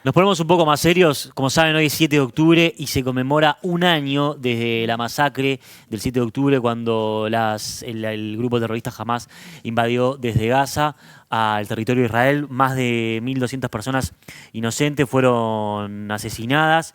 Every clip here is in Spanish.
Nos ponemos un poco más serios. Como saben, hoy es 7 de octubre y se conmemora un año desde la masacre del 7 de octubre cuando el grupo terrorista Hamas invadió desde Gaza al territorio de Israel. Más de 1.200 personas inocentes fueron asesinadas,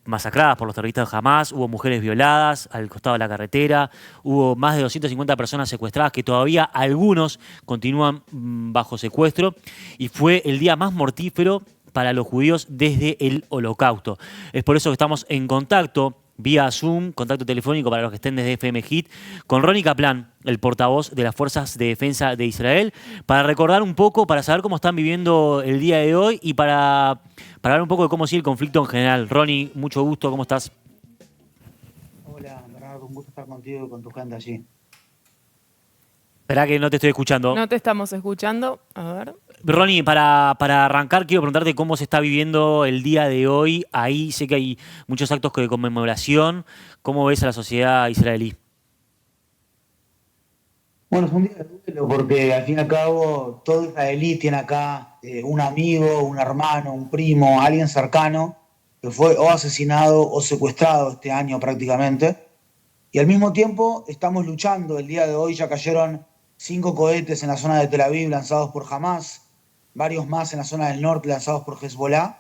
masacradas por los terroristas de Hamas. Hubo mujeres violadas al costado de la carretera. Hubo más de 250 personas secuestradas que todavía algunos continúan bajo secuestro y fue el día más mortífero para los judíos desde el Holocausto. Es por eso que estamos en contacto vía Zoom, contacto telefónico para los que estén desde FM Hit, con Ronnie Kaplan, el portavoz de las Fuerzas de Defensa de Israel, para recordar un poco, para saber cómo están viviendo el día de hoy y para hablar un poco de cómo sigue el conflicto en general. Ronnie, mucho gusto, ¿cómo estás? Hola, Bernardo, un gusto estar contigo y con tu gente allí. Esperá que no te estoy escuchando. No te estamos escuchando. A ver. Ronnie, para arrancar, quiero preguntarte cómo se está viviendo el día de hoy. Ahí sé que hay muchos actos de conmemoración. ¿Cómo ves a la sociedad israelí? Bueno, es un día de duelo porque al fin y al cabo todo israelí tiene acá un amigo, un hermano, un primo, alguien cercano que fue o asesinado o secuestrado este año prácticamente. Y al mismo tiempo estamos luchando. El día de hoy ya cayeron 5 cohetes en la zona de Tel Aviv lanzados por Hamas, varios más en la zona del norte lanzados por Hezbollah.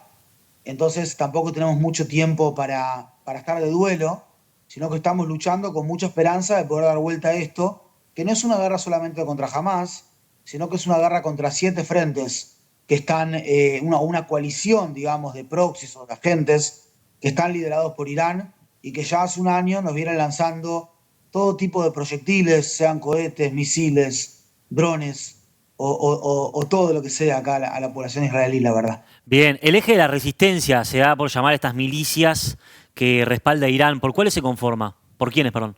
Entonces tampoco tenemos mucho tiempo para estar de duelo, sino que estamos luchando con mucha esperanza de poder dar vuelta a esto, que no es una guerra solamente contra Hamas, sino que es una guerra contra 7 frentes que están, una coalición, digamos, de proxies o de agentes que están liderados por Irán y que ya hace un año nos vienen lanzando todo tipo de proyectiles, sean cohetes, misiles, drones o todo lo que sea acá a la población israelí, la verdad. Bien, el eje de la resistencia se da por llamar a estas milicias que respalda Irán. ¿Por cuáles se conforma? ¿Por quiénes, perdón?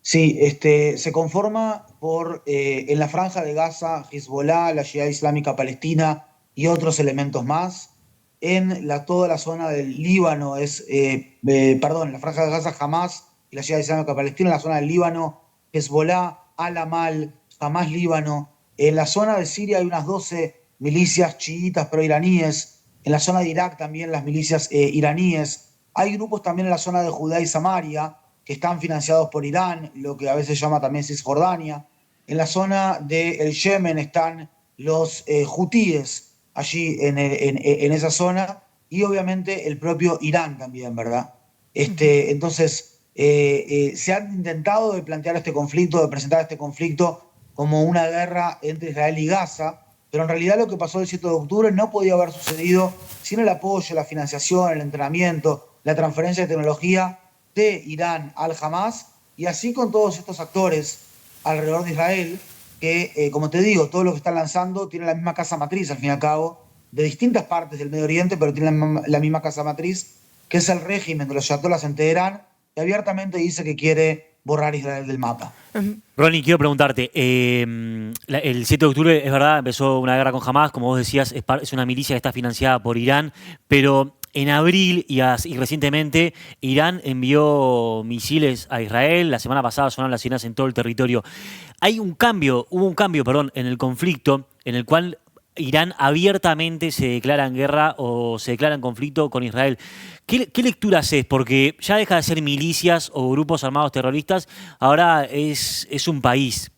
Sí, se conforma por en la franja de Gaza, Hezbollah, la Jihad Islámica Palestina y otros elementos más. Toda la zona del Líbano perdón, en la franja de Gaza, Hamas y la Jihad Islámica Palestina, en la zona del Líbano, Hezbollah, Al-Amal, Hamas Líbano. En la zona de Siria hay unas 12 milicias chiitas pro-iraníes. En la zona de Irak también las milicias iraníes. Hay grupos también en la zona de Judea y Samaria que están financiados por Irán, lo que a veces llama también Cisjordania. En la zona del Yemen están los hutíes, allí en esa zona, y obviamente el propio Irán también, ¿verdad? Ujú. Entonces, se han intentado de plantear este conflicto, de presentar este conflicto como una guerra entre Israel y Gaza, pero en realidad lo que pasó el 7 de octubre no podía haber sucedido sin el apoyo, la financiación, el entrenamiento, la transferencia de tecnología de Irán al Hamas, y así con todos estos actores alrededor de Israel, que, como te digo, todo lo que están lanzando tiene la misma casa matriz, al fin y al cabo, de distintas partes del Medio Oriente, pero tiene la misma casa matriz, que es el régimen de los ayatolás en Teherán, que abiertamente dice que quiere borrar Israel del mapa. Ujú. Ronnie, quiero preguntarte, el 7 de octubre, es verdad, empezó una guerra con Hamas, como vos decías, es una milicia que está financiada por Irán, pero en abril y recientemente Irán envió misiles a Israel, la semana pasada sonaron las sirenas en todo el territorio. Hubo un cambio, perdón, en el conflicto en el cual Irán abiertamente se declara en guerra o se declara en conflicto con Israel. ¿Qué lectura haces? Porque ya deja de ser milicias o grupos armados terroristas, ahora es un país.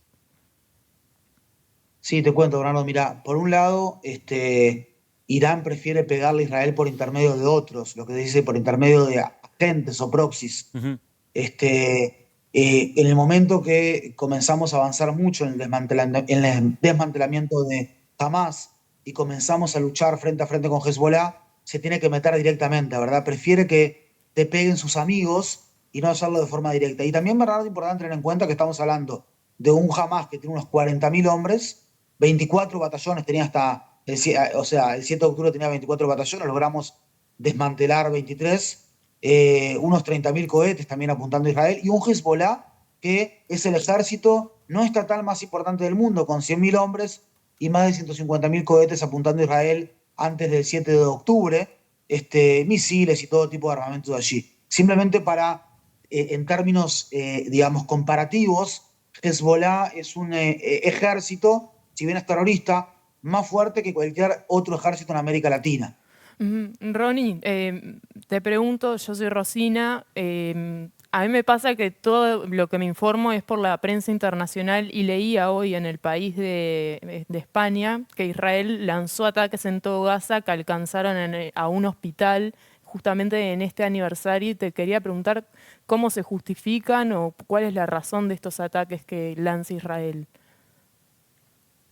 Sí, te cuento, Bernardo. Mira, por un lado, Irán prefiere pegarle a Israel por intermedio de otros, lo que se dice por intermedio de agentes o proxies. Ujú. En el momento que comenzamos a avanzar mucho en el desmantelamiento de Hamas y comenzamos a luchar frente a frente con Hezbollah, se tiene que meter directamente, ¿verdad? Prefiere que te peguen sus amigos y no hacerlo de forma directa. Y también, Bernardo, es importante tener en cuenta que estamos hablando de un Hamas que tiene unos 40.000 hombres, 24 batallones, tenía o sea, el 7 de octubre tenía 24 batallones, logramos desmantelar 23, unos 30.000 cohetes también apuntando a Israel, y un Hezbollah que es el ejército no estatal más importante del mundo, con 100.000 hombres y más de 150.000 cohetes apuntando a Israel antes del 7 de octubre, misiles y todo tipo de armamentos de allí. Simplemente en términos, digamos, comparativos, Hezbollah es un ejército, si bien es terrorista, más fuerte que cualquier otro ejército en América Latina. Ronnie, te pregunto, yo soy Rosina, a mí me pasa que todo lo que me informo es por la prensa internacional y leía hoy en El País de España que Israel lanzó ataques en todo Gaza que alcanzaron a un hospital justamente en este aniversario y te quería preguntar cómo se justifican o cuál es la razón de estos ataques que lanza Israel.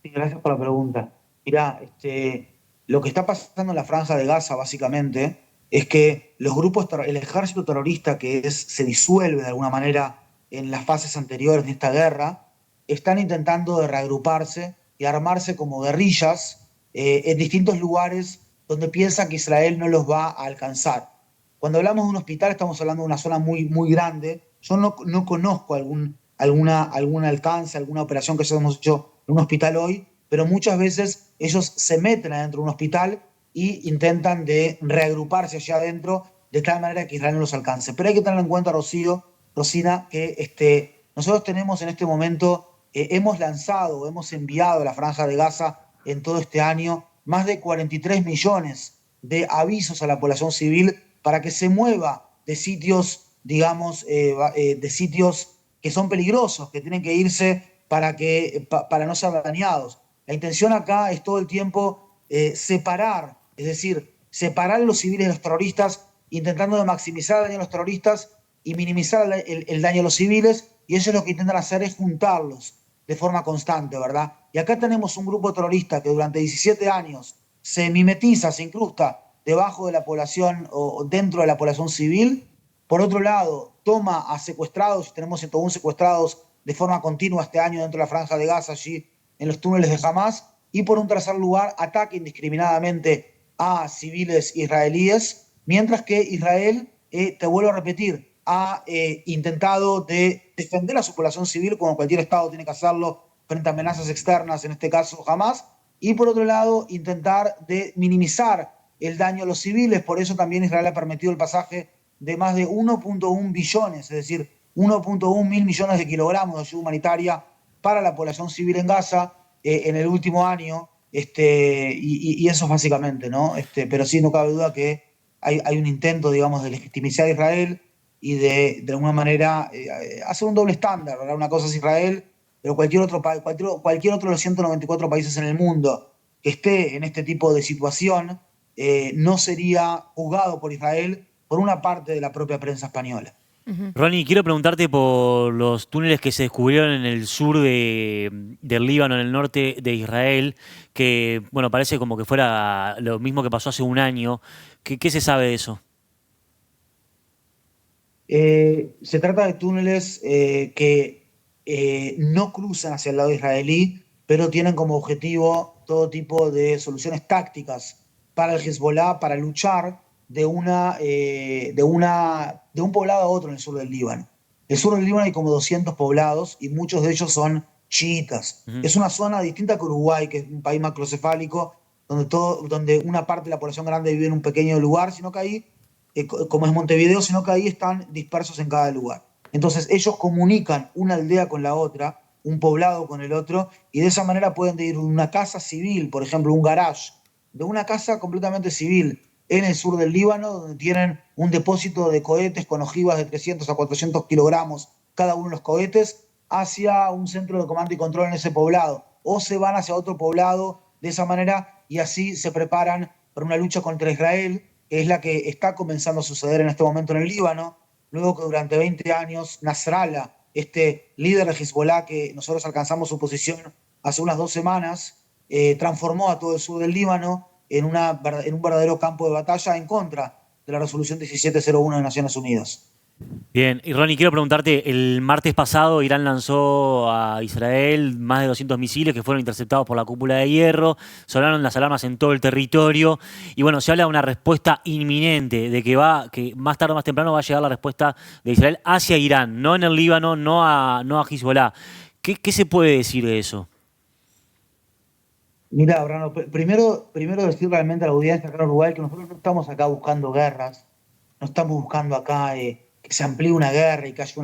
Sí, gracias por la pregunta. Mirá, lo que está pasando en la Franja de Gaza, básicamente, es que el ejército terrorista se disuelve de alguna manera en las fases anteriores de esta guerra, están intentando de reagruparse y armarse como guerrillas en distintos lugares donde piensan que Israel no los va a alcanzar. Cuando hablamos de un hospital, estamos hablando de una zona muy, muy grande. Yo no conozco algún alcance, alguna operación que hayamos hecho en un hospital hoy, pero muchas veces ellos se meten adentro de un hospital y intentan de reagruparse allá adentro de tal manera que Israel no los alcance. Pero hay que tener en cuenta, Rosina, que nosotros tenemos en este momento, hemos enviado a la Franja de Gaza en todo este año más de 43 millones de avisos a la población civil para que se mueva de sitios, digamos, de sitios que son peligrosos, que tienen que irse para no ser dañados. La intención acá es todo el tiempo separar, es decir, separar a los civiles de los terroristas, intentando de maximizar el daño a los terroristas y minimizar el daño a los civiles, y ellos lo que intentan hacer es juntarlos de forma constante, ¿verdad? Y acá tenemos un grupo terrorista que durante 17 años se mimetiza, se incrusta debajo de la población o dentro de la población civil. Por otro lado, toma a secuestrados, tenemos 101 secuestrados de forma continua este año dentro de la Franja de Gaza, allí en los túneles de Hamas. Y por un tercer lugar, ataca indiscriminadamente a civiles israelíes, mientras que Israel, te vuelvo a repetir, ha intentado de defender a su población civil, como cualquier Estado tiene que hacerlo frente a amenazas externas, en este caso Hamas, y por otro lado, intentar de minimizar el daño a los civiles. Por eso también Israel ha permitido el pasaje de más de 1.1 billones, es decir, 1.1 mil millones de kilogramos de ayuda humanitaria para la población civil en Gaza en el último año, y eso es básicamente, ¿no? Pero sí, no cabe duda que hay un intento, digamos, de legitimizar a Israel y de alguna manera hacer un doble estándar, ¿verdad? Una cosa es Israel, pero cualquier otro de los 194 países en el mundo que esté en este tipo de situación no sería juzgado por Israel por una parte de la propia prensa española. Ronnie, quiero preguntarte por los túneles que se descubrieron en el sur del Líbano, en el norte de Israel, que, bueno, parece como que fuera lo mismo que pasó hace un año. ¿Qué se sabe de eso? Se trata de túneles que no cruzan hacia el lado israelí, pero tienen como objetivo todo tipo de soluciones tácticas para el Hezbollah, para luchar de un poblado a otro en el sur del Líbano. En el sur del Líbano hay como 200 poblados y muchos de ellos son chiitas. Ujú. Es una zona distinta que Uruguay, que es un país macrocefálico, donde una parte de la población grande vive en un pequeño lugar, sino que ahí como es Montevideo, sino que ahí están dispersos en cada lugar. Entonces ellos comunican una aldea con la otra, un poblado con el otro, y de esa manera pueden ir de una casa civil, por ejemplo, un garage, de una casa completamente civil en el sur del Líbano, donde tienen un depósito de cohetes con ojivas de 300 a 400 kilogramos cada uno de los cohetes, hacia un centro de comando y control en ese poblado, o se van hacia otro poblado de esa manera, y así se preparan para una lucha contra Israel, que es la que está comenzando a suceder en este momento en el Líbano, luego que durante 20 años Nasrallah, este líder de Hezbollah que nosotros alcanzamos su posición hace unas 2 semanas, transformó a todo el sur del Líbano en un verdadero campo de batalla en contra de la resolución 1701 de Naciones Unidas. Bien, y Ronnie, quiero preguntarte, el martes pasado Irán lanzó a Israel más de 200 misiles que fueron interceptados por la cúpula de hierro, sonaron las alarmas en todo el territorio y bueno, se habla de una respuesta inminente, de que más tarde o más temprano va a llegar la respuesta de Israel hacia Irán, no en el Líbano, no a Hezbollah. ¿Qué se puede decir de eso? Mira, Brano, primero decir realmente a la audiencia acá en Uruguay que nosotros no estamos acá buscando guerras, no estamos buscando acá que se amplíe una guerra y que haya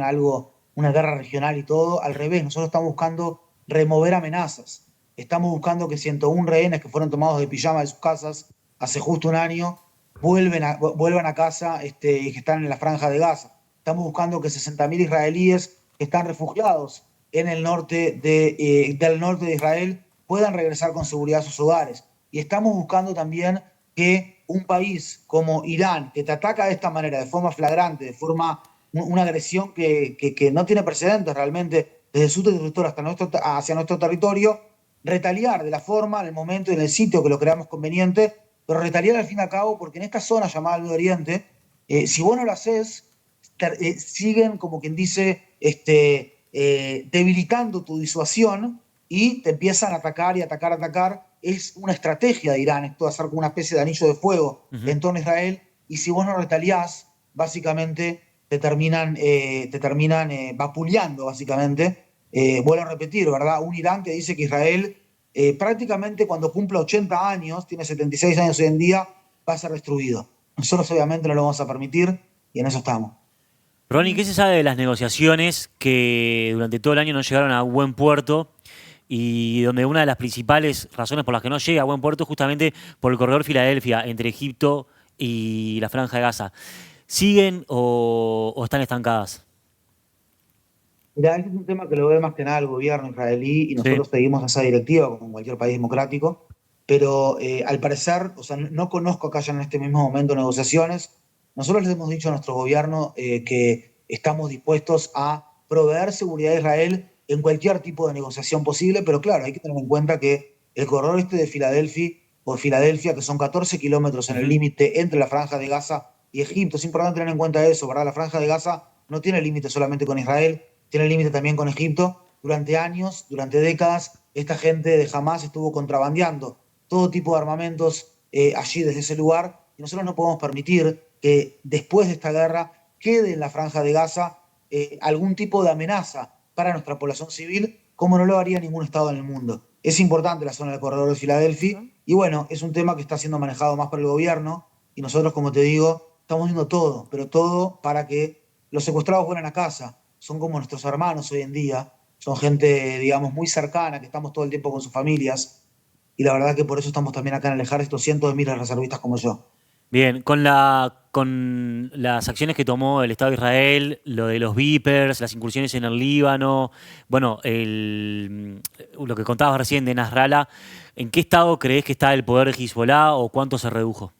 una guerra regional y todo. Al revés, nosotros estamos buscando remover amenazas. Estamos buscando que 101 rehenes que fueron tomados de pijama de sus casas hace justo un año vuelvan a casa y que están en la franja de Gaza. Estamos buscando que 60.000 israelíes que están refugiados en el del norte de Israel puedan regresar con seguridad a sus hogares. Y estamos buscando también que un país como Irán, que te ataca de esta manera, de forma flagrante, una agresión que no tiene precedentes realmente desde su territorio hacia nuestro territorio, retaliar de la forma, en el momento y en el sitio que lo creamos conveniente, pero retaliar al fin y al cabo, porque en esta zona llamada Medio Oriente, si vos no lo haces, siguen, como quien dice, debilitando tu disuasión y te empiezan a atacar y atacar. Es una estrategia de Irán, esto de hacer como una especie de anillo de fuego en torno a Israel, y si vos no retaliás, básicamente te terminan vapuleando, básicamente. Vuelvo a repetir, ¿verdad? Un Irán que dice que Israel prácticamente cuando cumpla 80 años, tiene 76 años hoy en día, va a ser destruido. Nosotros obviamente no lo vamos a permitir y en eso estamos. Ronnie, ¿qué se sabe de las negociaciones que durante todo el año no llegaron a buen puerto y donde una de las principales razones por las que no llega a buen puerto es justamente por el corredor Filadelfia entre Egipto y la Franja de Gaza? ¿Siguen o están estancadas? Mira, este es un tema que lo ve más que nada el gobierno israelí y Sí. nosotros seguimos esa directiva como en cualquier país democrático, pero al parecer, o sea, no conozco acá ya en este mismo momento negociaciones. Nosotros les hemos dicho a nuestro gobierno que estamos dispuestos a proveer seguridad a Israel en cualquier tipo de negociación posible, pero claro, hay que tener en cuenta que el corredor de Filadelfia, que son 14 kilómetros en el Ujú. límite entre la Franja de Gaza y Egipto, es importante tener en cuenta eso, ¿verdad? La Franja de Gaza no tiene límite solamente con Israel, tiene límite también con Egipto. Durante años, durante décadas, esta gente de Hamas estuvo contrabandeando todo tipo de armamentos allí desde ese lugar y nosotros no podemos permitir que después de esta guerra quede en la Franja de Gaza algún tipo de amenaza para nuestra población civil, como no lo haría ningún Estado en el mundo. Es importante la zona del corredor de Filadelfia y bueno, es un tema que está siendo manejado más por el gobierno y nosotros, como te digo, estamos haciendo todo, pero todo para que los secuestrados vuelvan a casa. Son como nuestros hermanos hoy en día, son gente, digamos, muy cercana, que estamos todo el tiempo con sus familias y la verdad que por eso estamos también acá en el ejército, cientos de miles de reservistas como yo. Bien, con las acciones que tomó el Estado de Israel, lo de los Vipers, las incursiones en el Líbano, bueno, lo que contabas recién de Nasrallah, ¿en qué estado crees que está el poder de Hezbollah o cuánto se redujo?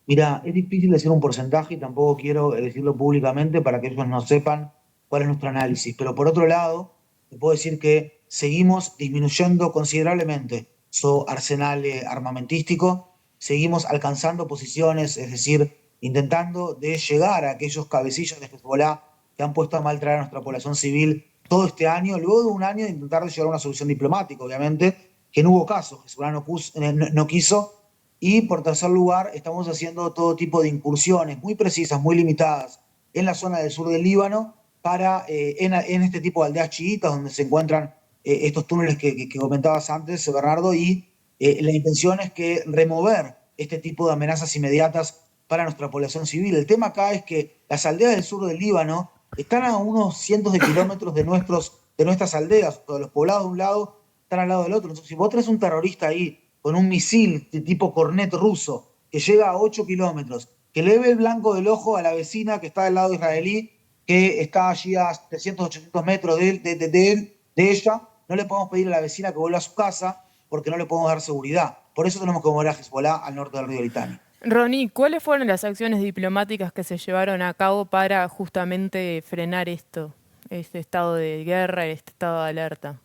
Mira, es difícil decir un porcentaje y tampoco quiero decirlo públicamente para que ellos no sepan cuál es nuestro análisis. Pero por otro lado, te puedo decir que seguimos disminuyendo considerablemente su arsenal armamentístico, seguimos alcanzando posiciones, es decir, intentando de llegar a aquellos cabecillas de Hezbollah que han puesto a mal traer a nuestra población civil todo este año, luego de un año de intentar de llegar a una solución diplomática, obviamente, que no hubo caso, Hezbollah no quiso y por tercer lugar, estamos haciendo todo tipo de incursiones muy precisas, muy limitadas en la zona del sur del Líbano, en este tipo de aldeas chiitas donde se encuentran estos túneles que comentabas antes, Bernardo, y la intención es que remover este tipo de amenazas inmediatas para nuestra población civil. El tema acá es que las aldeas del sur del Líbano están a unos cientos de kilómetros de nuestras aldeas, todos los poblados de un lado están al lado del otro. Entonces, si vos tenés un terrorista ahí con un misil de tipo Cornet ruso que llega a 8 kilómetros, que le ve el blanco del ojo a la vecina que está del lado israelí, que está allí a 700, 800 metros de ella, no le podemos pedir a la vecina que vuelva a su casa porque no le podemos dar seguridad. Por eso tenemos que mover a Hezbollah al norte del río Litani. Ronnie, ¿cuáles fueron las acciones diplomáticas que se llevaron a cabo para justamente frenar esto, este estado de guerra, este estado de alerta?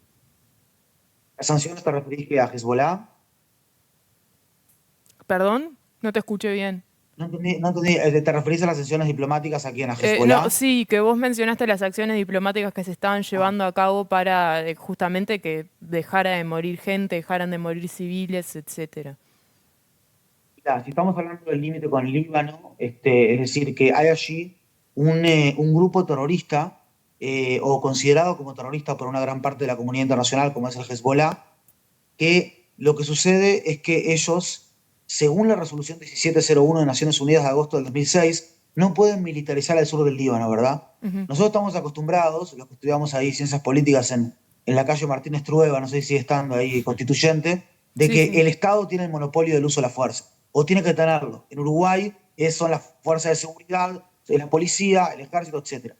¿Las sanciones te referís que a Hezbollah? ¿Perdón? No te escuché bien. No entendí, ¿te referís a las sanciones diplomáticas aquí en a No, Hezbollah? sí, que vos mencionaste las acciones diplomáticas que se estaban Ah, llevando a cabo para justamente que dejara de morir gente, dejaran de morir civiles, etcétera. Mirá, si estamos hablando del límite con el Líbano, es decir, que hay allí un grupo terrorista o considerado como terrorista por una gran parte de la comunidad internacional, como es el Hezbollah, que lo que sucede es que ellos, según la resolución 1701 de Naciones Unidas de agosto del 2006, no pueden militarizar el sur del Líbano, ¿verdad? Ujú. Nosotros estamos acostumbrados, los que estudiamos ahí ciencias políticas en la calle Martínez Trueba, no sé si sigue estando ahí constituyente, de Sí, que sí. el Estado tiene el monopolio del uso de la fuerza, o tiene que tenerlo. En Uruguay son las fuerzas de seguridad, la policía, el ejército, etc.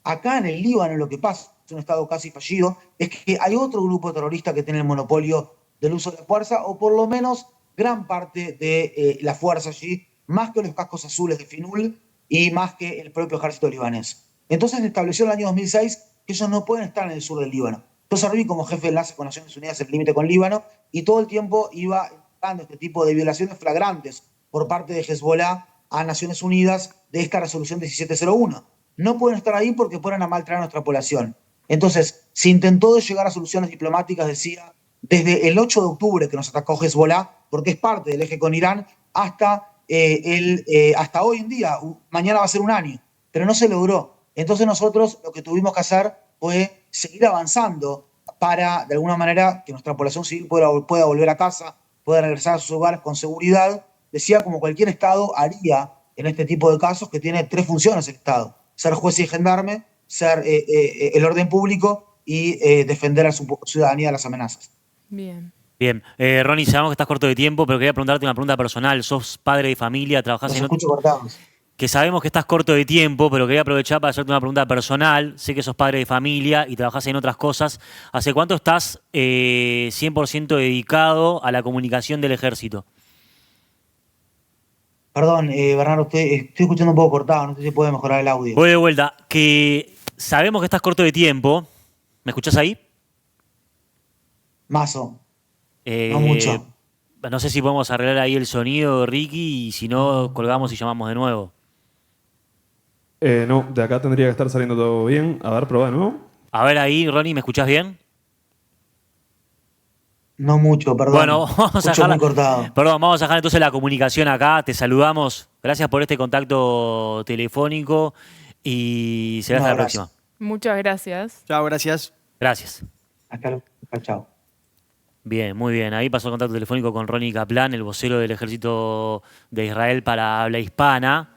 Acá en el Líbano lo que pasa, es un Estado casi fallido, es que hay otro grupo terrorista que tiene el monopolio del uso de la fuerza, o por lo menos gran parte de la fuerza allí, más que los cascos azules de FINUL y más que el propio ejército libanés. Entonces se estableció en el año 2006 que ellos no pueden estar en el sur del Líbano. Yo serví como jefe de enlace con Naciones Unidas en el límite con Líbano y todo el tiempo iba dando este tipo de violaciones flagrantes por parte de Hezbollah a Naciones Unidas de esta resolución 1701. No pueden estar ahí porque ponen a mal traer a nuestra población. Entonces, se intentó llegar a soluciones diplomáticas, decía, desde el 8 de octubre que nos atacó Hezbollah, porque es parte del eje con Irán, hasta hoy en día, mañana va a ser un año, pero no se logró. Entonces nosotros lo que tuvimos que hacer fue seguir avanzando para, de alguna manera, que nuestra población civil pueda volver a casa, pueda regresar a sus hogares con seguridad. Decía, como cualquier Estado haría en este tipo de casos, que tiene tres funciones el Estado: ser juez y gendarme, ser el orden público y defender a su ciudadanía de las amenazas. Bien. Bien. Ronnie, sabemos que estás corto de tiempo, pero quería preguntarte una pregunta personal. Sos padre de familia, trabajás Los en... escucho cortados. Que sabemos que estás corto de tiempo, pero quería aprovechar para hacerte una pregunta personal. Sé que sos padre de familia y trabajás en otras cosas. ¿Hace cuánto estás 100% dedicado a la comunicación del ejército? Perdón, Bernardo, estoy escuchando un poco cortado, no sé si puede mejorar el audio. Voy de vuelta. Que sabemos que estás corto de tiempo. ¿Me escuchás ahí? Mazo, no Eh, mucho. no sé si podemos arreglar ahí el sonido, Ricky, y si no, colgamos y llamamos de nuevo. No, de acá tendría que estar saliendo todo bien. A ver, probá de nuevo. A ver ahí, Ronnie, ¿me escuchás bien? No mucho, Bueno, perdón. vamos a Escucho muy dejar, cortado. perdón, vamos a dejar entonces la comunicación acá. Te saludamos. Gracias por este contacto telefónico y será Un hasta la abrazo. próxima. Muchas gracias. Chao, gracias. Gracias. Hasta luego. Chao, chao. Bien, muy bien. Ahí pasó el contacto telefónico con Ronnie Kaplan, el vocero del ejército de Israel para habla hispana.